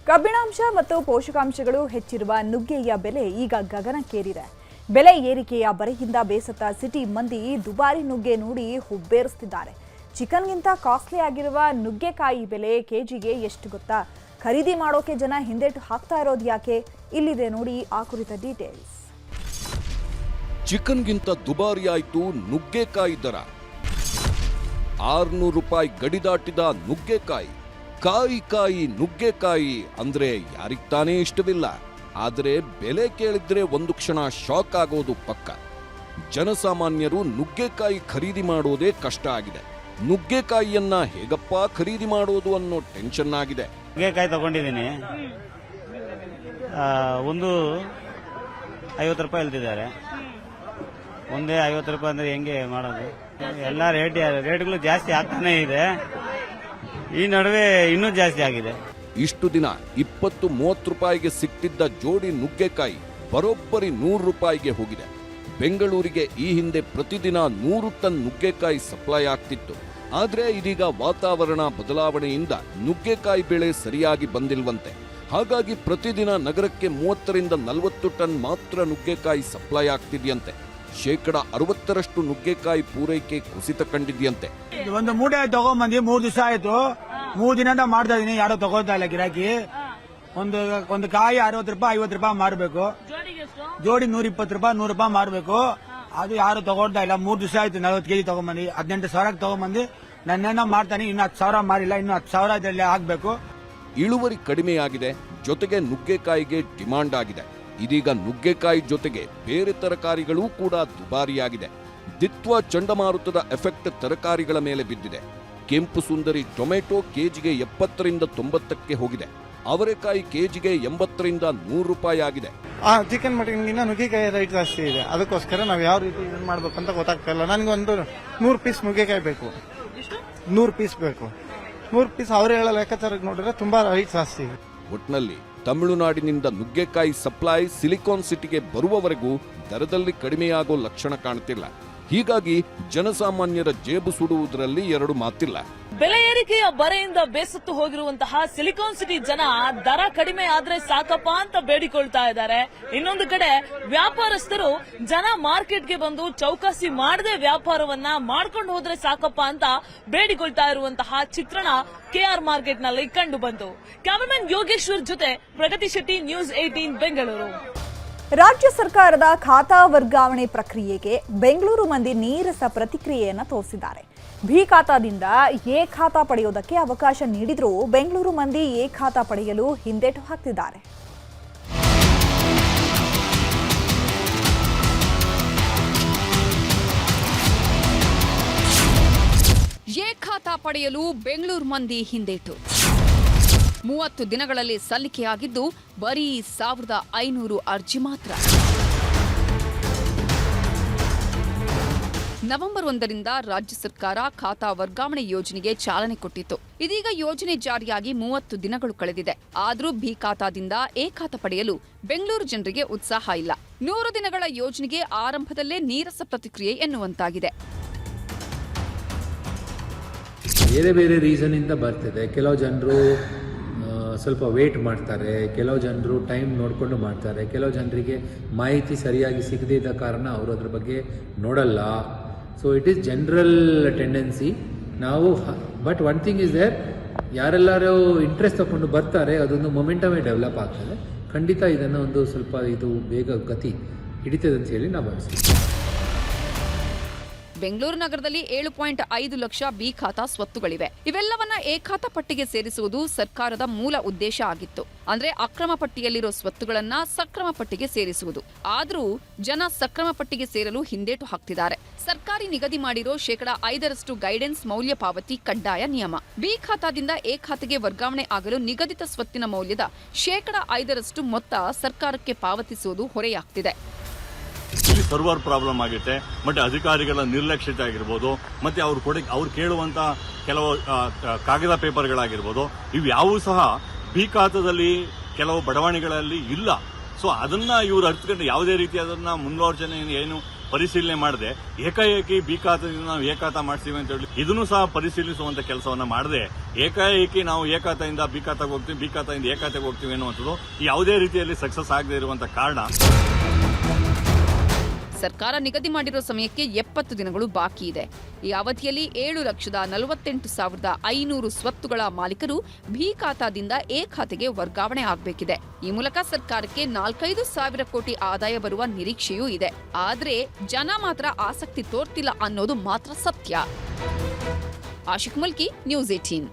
ಕಬ್ಬಿಣಾಂಶ ಮತ್ತು ಪೋಷಕಾಂಶಗಳು ಹೆಚ್ಚಿರುವ ನುಗ್ಗೆಯ ಬೆಲೆ ಈಗ ಗಗನಕ್ಕೇರಿದೆ. ಬೆಲೆ ಏರಿಕೆಯ ಬರೆಯಿಂದ ಬೇಸತ್ತ ಸಿಟಿ ಮಂದಿ ದುಬಾರಿ ನುಗ್ಗೆ ನೋಡಿ ಹುಬ್ಬೇರಿಸುತ್ತಿದ್ದಾರೆ. ಚಿಕನ್ಗಿಂತ ಕಾಸ್ಟ್ಲಿ ಆಗಿರುವ ನುಗ್ಗೆಕಾಯಿ ಬೆಲೆ ಕೆಜಿಗೆ ಎಷ್ಟು ಗೊತ್ತಾ? ಖರೀದಿ ಮಾಡೋಕೆ ಜನ ಹಿಂದೇಟು ಹಾಕ್ತಾ ಇರೋದು ಯಾಕೆ? ಇಲ್ಲಿದೆ ನೋಡಿ ಆ ಕುರಿತ ಡೀಟೇಲ್ಸ್. ಚಿಕನ್ಗಿಂತ ದುಬಾರಿ ಆಯ್ತು ನುಗ್ಗೆಕಾಯಿ ದರ. 600 ರೂಪಾಯಿ ಗಡಿ ದಾಟಿದ ನುಗ್ಗೆಕಾಯಿ. ಕಾಯಿ ನುಗ್ಗೆಕಾಯಿ ಅಂದ್ರೆ ಯಾರಿಗ್ ತಾನೇ ಇಷ್ಟವಿಲ್ಲ. ಆದರೆ ಬೆಲೆ ಕೇಳಿದ್ರೆ ಒಂದು ಕ್ಷಣ ಶಾಕ್ ಆಗೋದು ಪಕ್ಕ. ಜನಸಾಮಾನ್ಯರು ನುಗ್ಗೆಕಾಯಿ ಖರೀದಿ ಮಾಡೋದೇ ಕಷ್ಟ ಆಗಿದೆ. ನುಗ್ಗೆಕಾಯಿಯನ್ನ ಹೇಗಪ್ಪ ಖರೀದಿ ಮಾಡೋದು ಅನ್ನೋ ಟೆನ್ಷನ್ ಆಗಿದೆ. ನುಗ್ಗೆಕಾಯಿ ತಗೊಂಡಿದ್ದೀನಿ, ಒಂದು 50 ರೂಪಾಯಿ ಹೇಳ್ತಿದ್ದಾರೆ. ಒಂದೇ 50 ರೂಪಾಯಿ ಅಂದ್ರೆ ಹೆಂಗೆ ಮಾಡೋದು? ಎಲ್ಲ ರೇಟ್ಗಳು ಜಾಸ್ತಿ ಆಗ್ತಾನೆ ಇದೆ. ಈ ನಡುವೆ ಇನ್ನೂ ಜಾಸ್ತಿ ಆಗಿದೆ. ಇಷ್ಟು ದಿನ 20-30 ರೂಪಾಯಿಗೆ ಸಿಕ್ತಿದ್ದ ಜೋಡಿ ನುಗ್ಗೆಕಾಯಿ ಬರೋಬ್ಬರಿ 100 ರೂಪಾಯಿಗೆ ಹೋಗಿದೆ. ಬೆಂಗಳೂರಿಗೆ ಈ ಹಿಂದೆ ಪ್ರತಿದಿನ 100 ಟನ್ ನುಗ್ಗೆಕಾಯಿ ಸಪ್ಲೈ ಆಗ್ತಿತ್ತು. ಆದ್ರೆ ಇದೀಗ ವಾತಾವರಣ ಬದಲಾವಣೆಯಿಂದ ನುಗ್ಗೆಕಾಯಿ ಬೆಳೆ ಸರಿಯಾಗಿ ಬಂದಿಲ್ವಂತೆ. ಹಾಗಾಗಿ ಪ್ರತಿದಿನ ನಗರಕ್ಕೆ 30ರಿಂದ 40 ಟನ್ ಮಾತ್ರ ನುಗ್ಗೆಕಾಯಿ ಸಪ್ಲೈ ಆಗ್ತಿದೆಯಂತೆ. 60% ನುಗ್ಗೆಕಾಯಿ ಪೂರೈಕೆ ಕುಸಿತ ಕಂಡಿದೆಯಂತೆ. ಒಂದು ಮೂಟೆ ತಗೊಂಡ್ಬಂದಿ 3 ದಿವಸ ಆಯ್ತು. 3 ದಿನದಿಂದ ಮಾಡ್ತಾ ಇದೀನಿ, ಯಾರೋ ತಗೋತಾ ಇಲ್ಲ ಗಿರಾಕಿ. ಒಂದು ಕಾಯಿ 60 ರೂಪಾಯಿ 50 ರೂಪಾಯಿ ಮಾರಬೇಕು. ಜೋಡಿ 120 ರೂಪಾಯಿ 100 ರೂಪಾಯಿ ಮಾರಬೇಕು. ಅದು ಯಾರು ತಗೊಳ್ತಾ ಇಲ್ಲ. 3 ದಿವಸ ಆಯ್ತು. 40 ಕೆಜಿ ತಗೊಂಡ್ಬಂದಿ 18,000 ತಗೊಂಡ್ಬಂದಿ ನನ್ನೇನೋ ಮಾಡ್ತಾನೆ. ಇನ್ನು 10,000 ಮಾರಿಲ್ಲ, ಇನ್ನು 10,000 ಇದರಲ್ಲಿ ಆಗ್ಬೇಕು. ಇಳುವರಿ ಕಡಿಮೆಯಾಗಿದೆ, ಜೊತೆಗೆ ನುಗ್ಗೆಕಾಯಿಗೆ ಡಿಮಾಂಡ್ ಆಗಿದೆ. ಇದೀಗ ನುಗ್ಗೆಕಾಯಿ ಜೊತೆಗೆ ಬೇರೆ ತರಕಾರಿಗಳೂ ಕೂಡ ದುಬಾರಿಯಾಗಿದೆ. ದಿತ್ವ ಚಂಡಮಾರುತದ ಎಫೆಕ್ಟ್ ತರಕಾರಿಗಳ ಮೇಲೆ ಬಿದ್ದಿದೆ. ಕೆಂಪು ಸುಂದರಿ ಟೊಮೆಟೊ ಕೆಜಿಗೆ 70ರಿಂದ 90ಕ್ಕೆ ಹೋಗಿದೆ. ಅವರೆಕಾಯಿ ಕೆಜಿಗೆ 80ರಿಂದ 100 ರೂಪಾಯಿ ಆಗಿದೆ. ಚಿಕನ್ ಮಟನ್ಗಿಂತ ನುಗ್ಗೆಕಾಯಿ ರೇಟ್ ಜಾಸ್ತಿ ಇದೆ. ಅದಕ್ಕೋಸ್ಕರ ನಾವು ಯಾವ ರೀತಿ ಇದನ್ನ ಮಾಡ್ಬೇಕು ಅಂತ ಗೊತ್ತಾಗ್ತಾ ಇಲ್ಲ. ನನಗೆ ಒಂದು 100 ಪೀಸ್ ನುಗ್ಗೆಕಾಯಿ ಬೇಕು. 100 ಪೀಸ್ ಬೇಕು. 100 ಪೀಸ್ ಅವ್ರು ಹೇಳೋ ಲೆಕ್ಕಾಚಾರಕ್ಕೆ ನೋಡಿದ್ರೆ ತುಂಬಾ ರೇಟ್ ಜಾಸ್ತಿ ಇದೆ. ಒಟ್ನಲ್ಲಿ ತಮಿಳುನಾಡಿನಿಂದ ನುಗ್ಗೆಕಾಯಿ ಸಪ್ಲೈ ಸಿಲಿಕಾನ್ ಸಿಟಿಗೆ ಬರುವವರೆಗೂ ದರದಲ್ಲಿ ಕಡಿಮೆಯಾಗೋ ಲಕ್ಷಣ ಕಾಣುತ್ತಿಲ್ಲ. ಹೀಗಾಗಿ ಜನಸಾಮಾನ್ಯರ ಜೇಬು ಸುಡುವುದರಲ್ಲಿ ಎರಡು ಮಾತಿಲ್ಲ. ಬೆಲೆ ಏರಿಕೆಯ ಬರೆಯಿಂದ ಬೇಸತ್ತು ಹೋಗಿರುವಂತಹ ಸಿಲಿಕಾನ್ ಸಿಟಿ ಜನ ದರ ಕಡಿಮೆ ಆದ್ರೆ ಸಾಕಪ್ಪ ಅಂತ ಬೇಡಿಕೊಳ್ತಾ ಇದ್ದಾರೆ. ಇನ್ನೊಂದು ಕಡೆ ವ್ಯಾಪಾರಸ್ಥರು ಜನ ಮಾರ್ಕೆಟ್ಗೆ ಬಂದು ಚೌಕಾಸಿ ಮಾಡದೆ ವ್ಯಾಪಾರವನ್ನ ಮಾಡ್ಕೊಂಡು ಹೋದ್ರೆ ಸಾಕಪ್ಪ ಅಂತ ಬೇಡಿಕೊಳ್ತಾ ಇರುವಂತಹ ಚಿತ್ರಣ ಕೆಆರ್ ಮಾರ್ಕೆಟ್ ನಲ್ಲಿ ಕಂಡು ಬಂತು. ಕ್ಯಾಮರಾಮನ್ ಯೋಗೇಶ್ವರ್ ಜೊತೆ ಪ್ರಗತಿ ಶೆಟ್ಟಿ, ನ್ಯೂಸ್ 18 ಬೆಂಗಳೂರು. ರಾಜ್ಯ ಸರ್ಕಾರದ ಖಾತಾ ವರ್ಗಾವಣೆ ಪ್ರಕ್ರಿಯೆಗೆ ಬೆಂಗಳೂರು ಮಂದಿ ನೀರಸ ಪ್ರತಿಕ್ರಿಯೆಯನ್ನು ತೋರಿಸಿದ್ದಾರೆ. ಬಿ ಖಾತಾದಿಂದ ಎ ಖಾತಾ ಪಡೆಯುವುದಕ್ಕೆ ಅವಕಾಶ ನೀಡಿದರೂ ಬೆಂಗಳೂರು ಮಂದಿ ಎ ಖಾತಾ ಪಡೆಯಲು ಹಿಂದೇಟು ಹಾಕ್ತಿದ್ದಾರೆ. ಎ ಖಾತಾ ಪಡೆಯಲು ಬೆಂಗಳೂರು ಮಂದಿ ಹಿಂದೇಟು. 30 ದಿನಗಳಲ್ಲಿ ಸಲ್ಲಿಕೆಯಾಗಿದ್ದು ಬರೀ 1,500 ಅರ್ಜಿ ಮಾತ್ರ. ನವೆಂಬರ್ 1ರಿಂದ ರಾಜ್ಯ ಸರ್ಕಾರ ಖಾತಾ ವರ್ಗಾವಣೆ ಯೋಜನೆಗೆ ಚಾಲನೆ ಕೊಟ್ಟಿತ್ತು. ಇದೀಗ ಯೋಜನೆ ಜಾರಿಯಾಗಿ 30 ದಿನಗಳು ಕಳೆದಿದೆ. ಆದರೂ ಬಿ ಖಾತಾದಿಂದ ಎ ಖಾತಾ ಪಡೆಯಲು ಬೆಂಗಳೂರು ಜನರಿಗೆ ಉತ್ಸಾಹ ಇಲ್ಲ. 100 ದಿನಗಳ ಯೋಜನೆಗೆ ಆರಂಭದಲ್ಲೇ ನೀರಸ ಪ್ರತಿಕ್ರಿಯೆ ಎನ್ನುವಂತಾಗಿದೆ. ಬೇರೆ ಬೇರೆ ರೀಸನ್ ಇಂದ ಬರ್ತಿದೆ. ಕೆಲವು ಜನರು ಸ್ವಲ್ಪ ವೇಟ್ ಮಾಡ್ತಾರೆ, ಕೆಲವು ಜನರು ಟೈಮ್ ನೋಡಿಕೊಂಡು ಮಾಡ್ತಾರೆ, ಕೆಲವು ಜನರಿಗೆ ಮಾಹಿತಿ ಸರಿಯಾಗಿ ಸಿಗದೇ ಇದ್ದ ಕಾರಣ ಅವರು ಅದ್ರ ಬಗ್ಗೆ ನೋಡಲ್ಲ. So it is general tendency. ನಾವು but one thing is there, ಯಾರೆಲ್ಲರೂ ಇಂಟ್ರೆಸ್ಟ್ ತಗೊಂಡು ಬರ್ತಾರೆ ಅದೊಂದು ಮೊಮೆಂಟಮೇ ಡೆವಲಪ್ ಆಗ್ತದೆ. ಖಂಡಿತ ಇದನ್ನು ಒಂದು ಸ್ವಲ್ಪ ಇದು ಬೇಗ ಗತಿ ಹಿಡಿತದೆ ಅಂತ ಹೇಳಿ ನಾವು ಭಾವಿಸ್ತೀವಿ. ಬೆಂಗಳೂರು ನಗರದಲ್ಲಿ 7.5 ಲಕ್ಷ ಬಿ ಖಾತಾ ಸ್ವತ್ತುಗಳಿವೆ. ಇವೆಲ್ಲವನ್ನ ಎ ಖಾತಾ ಪಟ್ಟಿಗೆ ಸೇರಿಸುವುದು ಸರ್ಕಾರದ ಮೂಲ ಉದ್ದೇಶ ಆಗಿತ್ತು. ಅಂದ್ರೆ ಅಕ್ರಮ ಪಟ್ಟಿಯಲ್ಲಿರೋ ಸ್ವತ್ತುಗಳನ್ನ ಸಕ್ರಮ ಪಟ್ಟಿಗೆ ಸೇರಿಸುವುದು. ಆದರೂ ಜನ ಸಕ್ರಮ ಪಟ್ಟಿಗೆ ಸೇರಲು ಹಿಂದೇಟು ಹಾಕ್ತಿದ್ದಾರೆ. ಸರ್ಕಾರಿ ನಿಗದಿ ಮಾಡಿರೋ 5% ಗೈಡೆನ್ಸ್ ಮೌಲ್ಯ ಪಾವತಿ ಕಡ್ಡಾಯ ನಿಯಮ. ಬಿ ಖಾತಾದಿಂದ ಎ ಖಾತೆಗೆ ವರ್ಗಾವಣೆ ಆಗಲು ನಿಗದಿತ ಸ್ವತ್ತಿನ ಮೌಲ್ಯದ 5% ಮೊತ್ತ ಸರ್ಕಾರಕ್ಕೆ ಪಾವತಿಸುವುದು ಹೊರೆಯಾಗ್ತಿದೆ. ಇಲ್ಲಿ ಸರ್ವರ್ ಪ್ರಾಬ್ಲಮ್ ಆಗುತ್ತೆ, ಮತ್ತೆ ಅಧಿಕಾರಿಗಳ ನಿರ್ಲಕ್ಷ್ಯತೆ ಆಗಿರ್ಬೋದು, ಮತ್ತೆ ಅವ್ರು ಕೇಳುವಂತ ಕೆಲವು ಕಾಗದ ಪೇಪರ್ಗಳಾಗಿರ್ಬೋದು, ಇವ್ಯಾವೂ ಸಹ ಬಿ ಖಾತಾದಲ್ಲಿ ಕೆಲವು ಬಡಾವಣೆಗಳಲ್ಲಿ ಇಲ್ಲ. ಸೊ ಅದನ್ನ ಇವರು ಅರ್ಥಕೊಂಡು ಯಾವುದೇ ರೀತಿ ಅದನ್ನ ಮುನ್ವರ್ಜನೆ ಏನು ಪರಿಶೀಲನೆ ಮಾಡದೆ ಏಕಾಏಕಿ ಬಿ ಖಾತಾದಿಂದ ನಾವು ಎ ಖಾತಾ ಮಾಡ್ತೀವಿ ಅಂತ ಹೇಳಿ ಇದನ್ನು ಸಹ ಪರಿಶೀಲಿಸುವಂತ ಕೆಲಸವನ್ನ ಮಾಡದೆ ಏಕಾಏಕಿ ನಾವು ಎ ಖಾತೆಯಿಂದ ಬಿ ಖಾತೆಗೆ ಹೋಗ್ತೀವಿ, ಬಿ ಖಾತೆಯಿಂದ ಎ ಖಾತೆಗೆ ಹೋಗ್ತೀವಿ ಅನ್ನುವಂಥದ್ದು ಯಾವುದೇ ರೀತಿಯಲ್ಲಿ ಸಕ್ಸಸ್ ಆಗದೆ ಇರುವಂತ ಕಾರಣ. ಸರ್ಕಾರ ನಿಗದಿ ಮಾಡಿರೋ ಸಮಯಕ್ಕೆ 70 ದಿನಗಳು ಬಾಕಿ ಇದೆ. ಈ ಅವಧಿಯಲ್ಲಿ 7,48,500 ಸ್ವತ್ತುಗಳ ಮಾಲೀಕರು ಬಿ ಖಾತಾದಿಂದ ಎ ಖಾತೆಗೆ ವರ್ಗಾವಣೆ ಆಗಬೇಕಿದೆ. ಈ ಮೂಲಕ ಸರ್ಕಾರಕ್ಕೆ 4-5 ಸಾವಿರ ಕೋಟಿ ಆದಾಯ ಬರುವ ನಿರೀಕ್ಷೆಯೂ ಇದೆ. ಆದ್ರೆ ಜನ ಮಾತ್ರ ಆಸಕ್ತಿ ತೋರ್ತಿಲ್ಲ ಅನ್ನೋದು ಮಾತ್ರ ಸತ್ಯ. ಆಶಿಕ್ ಮುಲ್ಕಿ, ನ್ಯೂಸ್ 18.